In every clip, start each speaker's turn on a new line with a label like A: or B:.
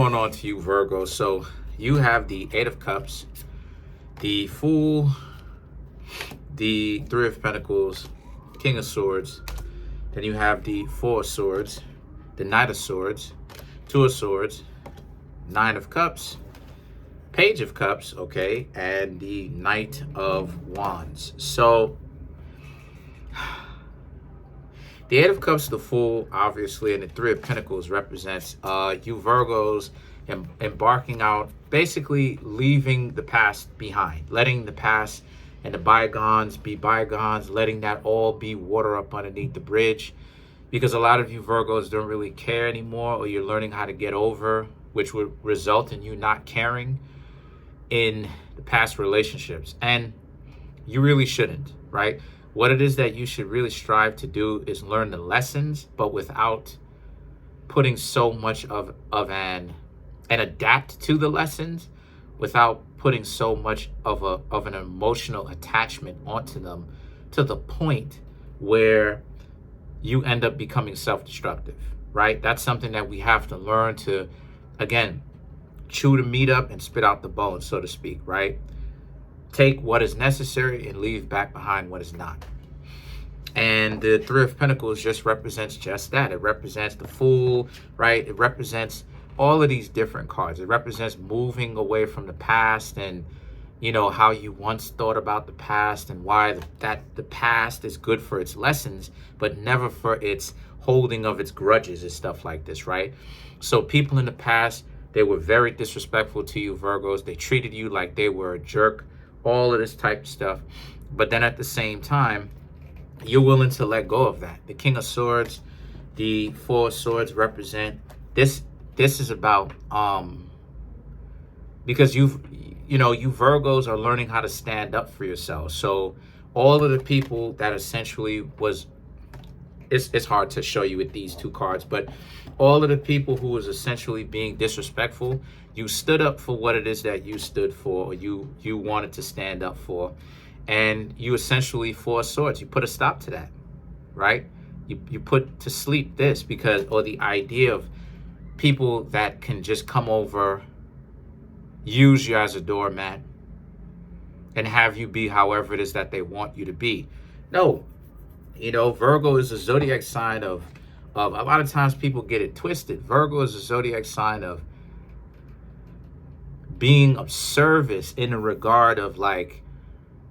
A: Going on to you, Virgo. So you have the Eight of Cups, the Fool, the Three of Pentacles, King of Swords. Then you have the Four of Swords, the Knight of Swords, Two of Swords, Nine of Cups, Page of Cups, okay, and the Knight of Wands. So the Eight of Cups, the Fool, obviously, and the Three of Pentacles represents you Virgos embarking out, basically leaving the past behind, letting the past and the bygones be bygones, letting that all be water up underneath the bridge. Because a lot of you Virgos don't really care anymore, or you're learning how to get over, which would result in you not caring in the past relationships. And you really shouldn't, right? What it is that you should really strive to do is learn the lessons, but without putting so much of and adapt to the lessons without putting so much of an emotional attachment onto them to the point where you end up becoming self-destructive, right? That's something that we have to learn to, again, chew the meat up and spit out the bones, so to speak, right? Take what is necessary and leave back behind what is not. And the Three of Pentacles just represents just that. It represents the Fool, right? It represents all of these different cards. It represents moving away from the past and, you know, how you once thought about the past and why the past is good for its lessons, but never for its holding of its grudges and stuff like this, right? So people in the past, they were very disrespectful to you, Virgos. They treated you like they were a jerk, all of this type of stuff. But then at the same time, you're willing to let go of that. The King of Swords, the Four of Swords represent this. This is about because you Virgos are learning how to stand up for yourselves. So all of the people that essentially was, it's hard to show you with these two cards, but all of the people who was essentially being disrespectful, you stood up for what it is that you stood for, or you wanted to stand up for. And you essentially, Four Swords, you put a stop to that, right? You put to sleep this, because, or the idea of people that can just come over, use you as a doormat, and have you be however it is that they want you to be. No, you know, Virgo is a zodiac sign of a lot of times people get it twisted. Virgo is a zodiac sign of being of service in the regard of like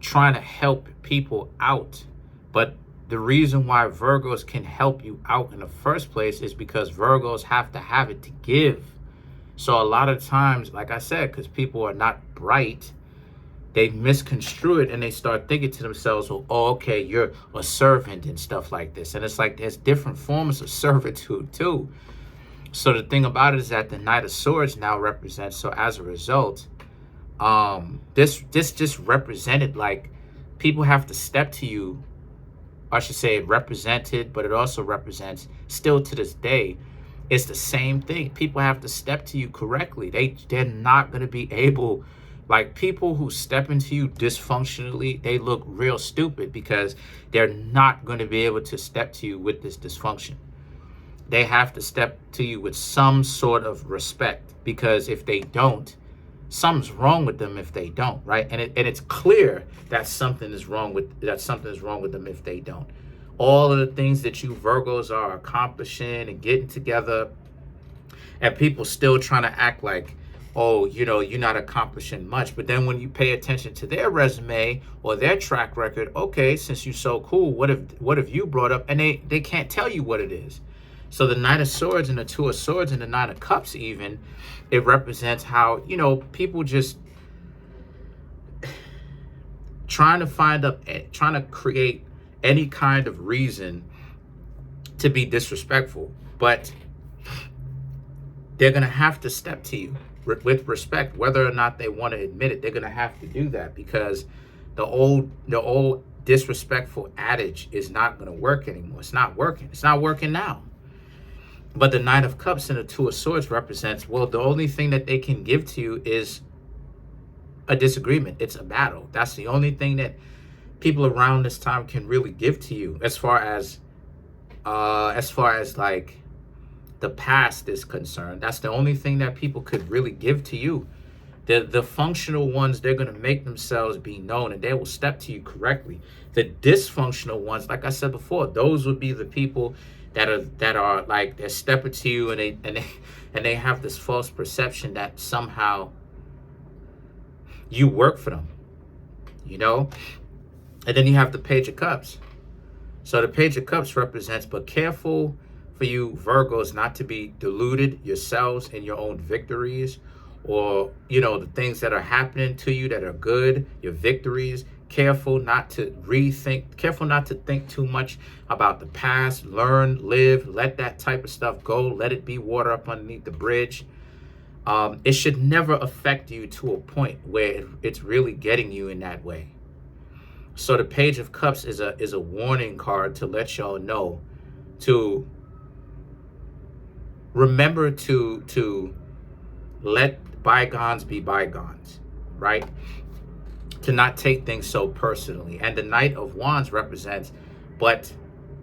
A: trying to help people out. But the reason why Virgos can help you out in the first place is because Virgos have to have it to give. So a lot of times, like I said, because people are not bright, they misconstrue it and they start thinking to themselves, well, oh, okay, you're a servant and stuff like this. And it's like there's different forms of servitude too. So the thing about it is that the Knight of Swords now represents, so as a result, this just represented like people have to step to you. I should say it represented, but it also represents still to this day. It's the same thing. People have to step to you correctly. They're not going to be able, like people who step into you dysfunctionally, they look real stupid because they're not going to be able to step to you with this dysfunction. They have to step to you with some sort of respect, because if they don't, something's wrong with them if they don't, right? And it's clear that something is wrong with them if they don't. All of the things that you Virgos are accomplishing and getting together, and people still trying to act like, oh, you know, you're not accomplishing much. But then when you pay attention to their resume or their track record, okay, since you're so cool, what have you brought up? And they can't tell you what it is. So the Knight of Swords and the Two of Swords and the Nine of Cups, even, it represents how, you know, people just trying to create any kind of reason to be disrespectful. But they're going to have to step to you with respect, whether or not they want to admit it. They're going to have to do that, because the old disrespectful adage is not going to work anymore. It's not working. It's not working now. But the Knight of Cups and the Two of Swords represents, well, the only thing that they can give to you is a disagreement. It's a battle. That's the only thing that people around this time can really give to you, as far as like the past is concerned, that's the only thing that people could really give to you. The functional ones, they're going to make themselves be known and they will step to you correctly. The dysfunctional ones, like I said before, those would be the people that are like, they're stepping to you and they have this false perception that somehow you work for them, you know? And then you have the Page of Cups. So the Page of Cups represents, but careful for you Virgos not to be deluded yourselves in your own victories, or, you know, the things that are happening to you that are good, your victories. Careful not to careful not to think too much about the past. Learn, live, let that type of stuff go. Let it be water up underneath the bridge. It should never affect you to a point where it's really getting you in that way. So the Page of Cups is a warning card to let y'all know to remember to let bygones be bygones, right? To not take things so personally. And the Knight of Wands represents, but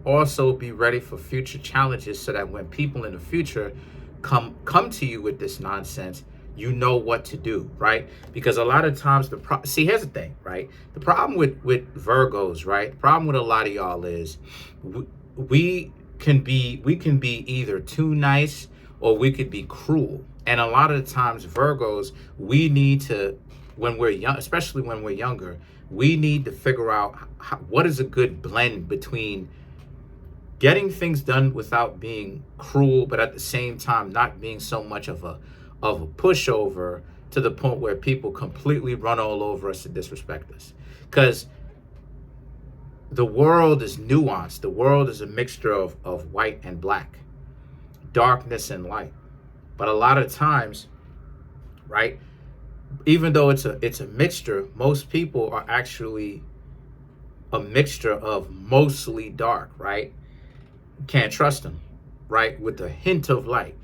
A: also be ready for future challenges, so that when people in the future come to you with this nonsense, you know what to do, right? Because a lot of times see, here's the thing, right? The problem with Virgos, right? The problem with a lot of y'all is we can be either too nice or we could be cruel. And a lot of the times Virgos, we need to, when we're young, especially when we're younger, we need to figure out what is a good blend between getting things done without being cruel, but at the same time not being so much of a pushover to the point where people completely run all over us and disrespect us. Because the world is nuanced. The world is a mixture of white and black, darkness and light. But a lot of times, right, even though it's a mixture, most people are actually a mixture of mostly dark, right? You can't trust them, right, with a hint of light.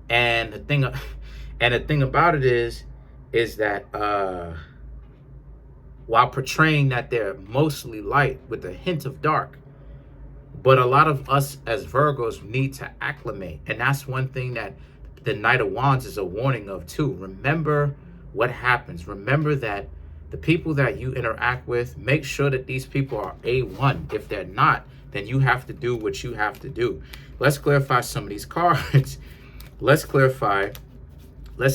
A: And the thing about it is that while portraying that they're mostly light with a hint of dark, but a lot of us as Virgos need to acclimate. And that's one thing that the Knight of Wands is a warning of too. Remember what happens. Remember that the people that you interact with, make sure that these people are A1. If they're not, then you have to do what you have to do. Let's clarify some of these cards. Let's clarify the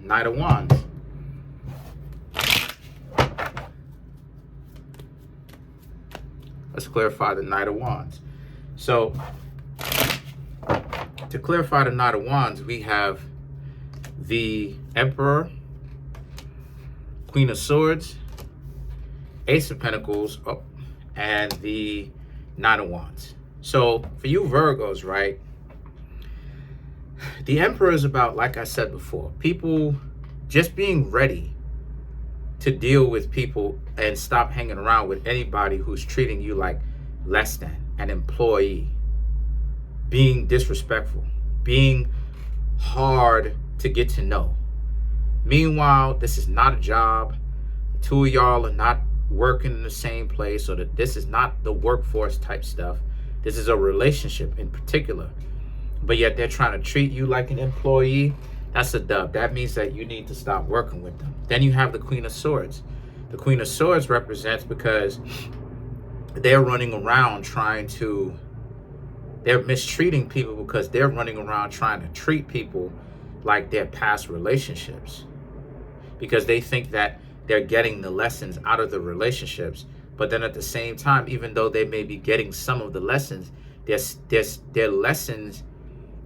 A: Knight of Wands. Let's clarify the Knight of Wands. So to clarify the Knight of Wands, we have the Emperor, Queen of Swords, Ace of Pentacles, and the Nine of Wands. So for you Virgos, right, the Emperor is about, like I said before, people just being ready to deal with people and stop hanging around with anybody who's treating you like less than an employee, being disrespectful, being hard to get to know. Meanwhile, this is not a job. The two of y'all are not working in the same place, or that this is not the workforce type stuff. This is a relationship in particular. But yet they're trying to treat you like an employee. That's a dub. That means that you need to stop working with them. Then you have the Queen of Swords. The Queen of Swords represents, because they're running around they're mistreating people because they're running around trying to treat people like their past relationships, because they think that they're getting the lessons out of the relationships. But then at the same time, even though they may be getting some of the lessons, their lessons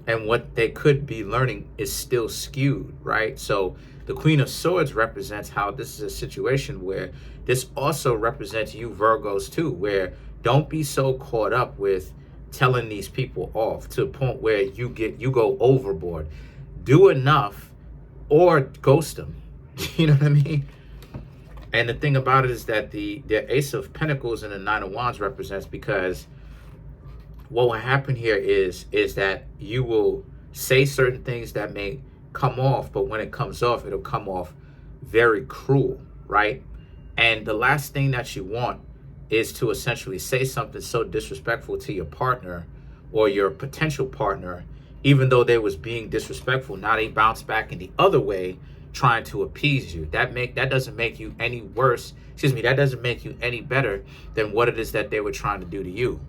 A: and what they could be learning is still skewed, right? So the Queen of Swords represents how this is a situation where this also represents you Virgos too, where don't be so caught up with telling these people off to a point where you go overboard. Do enough or ghost them. You know what I mean? And the thing about it is that the Ace of Pentacles and the Nine of Wands represents, because what will happen here is that you will say certain things that may come off, but when it comes off, it'll come off very cruel, right? And the last thing that you want is to essentially say something so disrespectful to your partner or your potential partner, even though they was being disrespectful, now they bounce back in the other way trying to appease you. That doesn't make you any worse. Excuse me, that doesn't make you any better than what it is that they were trying to do to you.